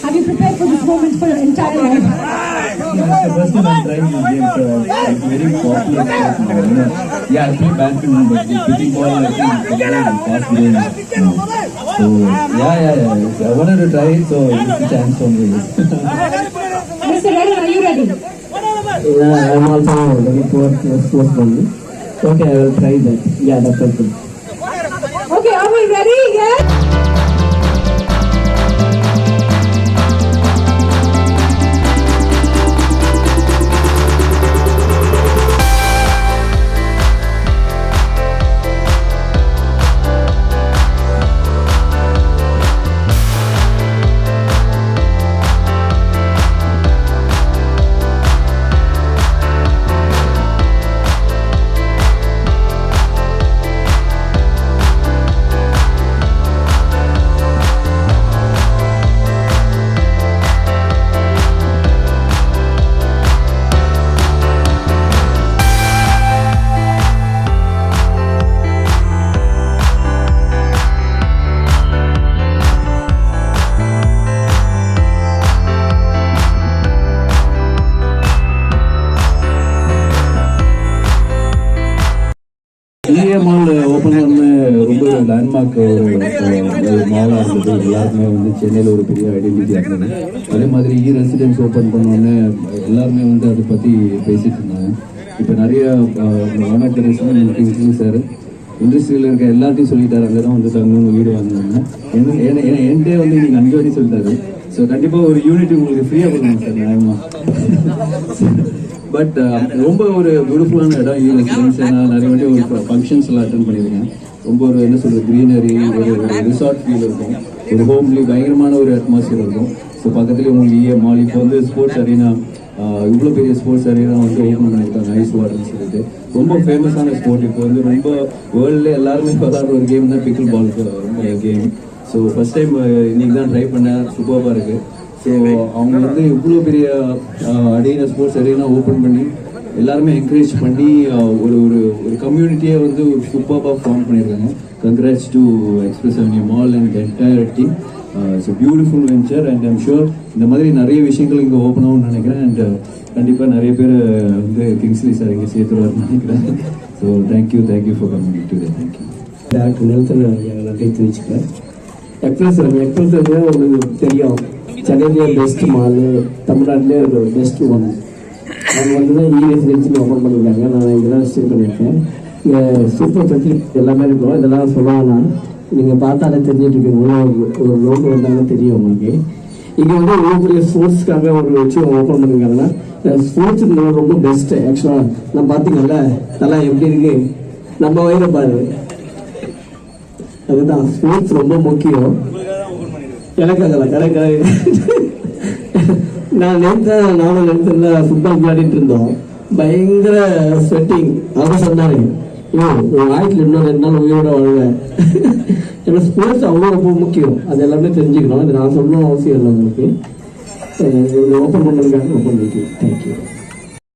Have you prepared for this moment for your entire life? First time I'm trying this game, so it's very popular. Yeah, I play badminton, but the pitching ball, I think, is very fast game. So, yeah. I wanted to try it, so it's a chance for me. Mr. Reddy, are you ready? Yeah, I'm also looking for sports only. Okay, I will try that. Yeah, definitely. Okay, are we ready? Yes? Mall open பண்ண ரொம்ப landmark மாலாக இருந்தது. எல்லாருமே வந்து சென்னையில் ஒரு பெரிய ஐடென்டிட்டியாக இருந்தது. அதே மாதிரி ரெசிடென்ஸ் ஓப்பன் பண்ணோன்னே எல்லாருமே வந்து அதை பற்றி பேசிட்டு இருந்தாங்க. இப்போ நிறைய சார் இண்டஸ்ட்ரியில் இருக்க எல்லாத்தையும் சொல்லிட்டாரு, அங்கே தான் வந்து தங்கணும் வீடு வாங்கினாங்க. என்கிட்டே வந்து நீங்கள் 5 வாட்டி சொல்லிட்டாரு. ஸோ கண்டிப்பாக ஒரு யூனிட் உங்களுக்கு ஃப்ரீயாக கொடுக்கணும் சார் நியாயமாக. பட் ரொம்ப ஒரு பியூட்டிஃபுல்லான இடம் யூஎஸ். நான் நிறைய வாட்டி ஒரு ஃபங்க்ஷன்ஸ் எல்லாம் அட்டன் பண்ணியிருக்கேன். ரொம்ப ஒரு என்ன சொல்கிறது க்ரீனரி, ஒரு ரிசார்ட் ஃபீல் இருக்கும், ஒரு ஹோம்லி பயங்கரமான ஒரு அட்மாஸ்பியர் இருக்கும். ஸோ பக்கத்துலேயே உங்களுக்கு மால் இப்போ வந்து ஸ்போர்ட்ஸ் அரீனா, இவ்வளோ பெரிய ஸ்போர்ட்ஸ் அரீனா வந்து ஓப்பன் பண்ணியிருக்காங்க. ஐஸ் வாட்டர்னு சொல்லிட்டு ரொம்ப ஃபேமஸான ஸ்போர்ட். இப்போ வந்து ரொம்ப வேர்ல்டில் எல்லாருமே விளாடுற ஒரு கேம் தான் pickle ball game. So first time இன்னைக்கு தான் ட்ரை பண்ணேன். சூப்பராக இருக்குது. ஸோ அவங்க வந்து இவ்வளோ பெரிய அரீனா, ஸ்போர்ட்ஸ் அரீனா ஓப்பன் பண்ணி எல்லாருமே என்கரேஜ் பண்ணி ஒரு ஒரு ஒரு கம்யூனிட்டியை வந்து ஒரு சூப்பராக ஃபார்ம் பண்ணியிருக்காங்க. Congrats to Express Avenue mall and entire team. It's beautiful venture and I'm sure இந்த மாதிரி நிறைய விஷயங்கள் இங்கே ஓப்பன் ஆகும்னு நினைக்கிறேன். அண்ட் கண்டிப்பாக நிறைய பேர் வந்து கிங்ஸ்லி சார் இங்கே சேர்த்துருவார்னு நினைக்கிறேன். So thank you for coming today. Thank you. Doctor Nelson நன்றி தெரிவிச்சுக்கிறேன். எக்ஸ்பிரஸ் உங்களுக்கு தெரியும், சென்னையிலே பெஸ்ட் மால், தமிழ்நாட்டிலே ஒரு பெஸ்ட் ஒன். அவங்க வந்து தான் ரெசிடென்சியில் ஓப்பன் பண்ணியிருக்காங்க. நான் இங்கே தான் ஸ்டே பண்ணியிருக்கேன். இங்கே சூப்பர் ஃபெசிலிட்டி எல்லாமே இருக்கும். இதெல்லாம் சொல்லுவாங்கன்னா நீங்கள் பார்த்தாலே தெரிஞ்சுட்டு இருக்கீங்க. ஒரு ரோடு வந்தாலும் தெரியும் உங்களுக்கு. இங்கே வந்து இவ்வளோ பெரிய ஸ்போர்ட்ஸ்க்காக ஒரு விஷயம் ஓப்பன் பண்ணியிருக்காங்கன்னா ஸ்போர்ட்ஸ் ரொம்ப பெஸ்ட்டு. ஆக்சுவலாக நான் பார்த்தீங்கல்ல நல்லா எப்படி இருக்கு, நம்ம வயிறு பாரு. அதுதான் ஸ்போர்ட்ஸ் ரொம்ப முக்கியம். எனக்கு நான் நானும் நேரத்துல ஃபுட்பால் விளையாடிட்டு இருந்தோம். பயங்கர ஸ்வெட்டிங். அவங்க சொன்னாரு, உன் வாழ்க்கையில் இன்னும் 2 நாள் உயிரோட வாழ்வேன். ஏன்னா ஸ்போர்ட்ஸ் அவ்வளோ ரொம்ப முக்கியம், அது எல்லாமே தெரிஞ்சுக்கணும். அது நான் சொல்லணும் அவசியம் இல்லை உங்களுக்கு. ஓப்பன் பண்ணுறதுக்காக ரொம்ப நன்றி. தேங்க்யூ.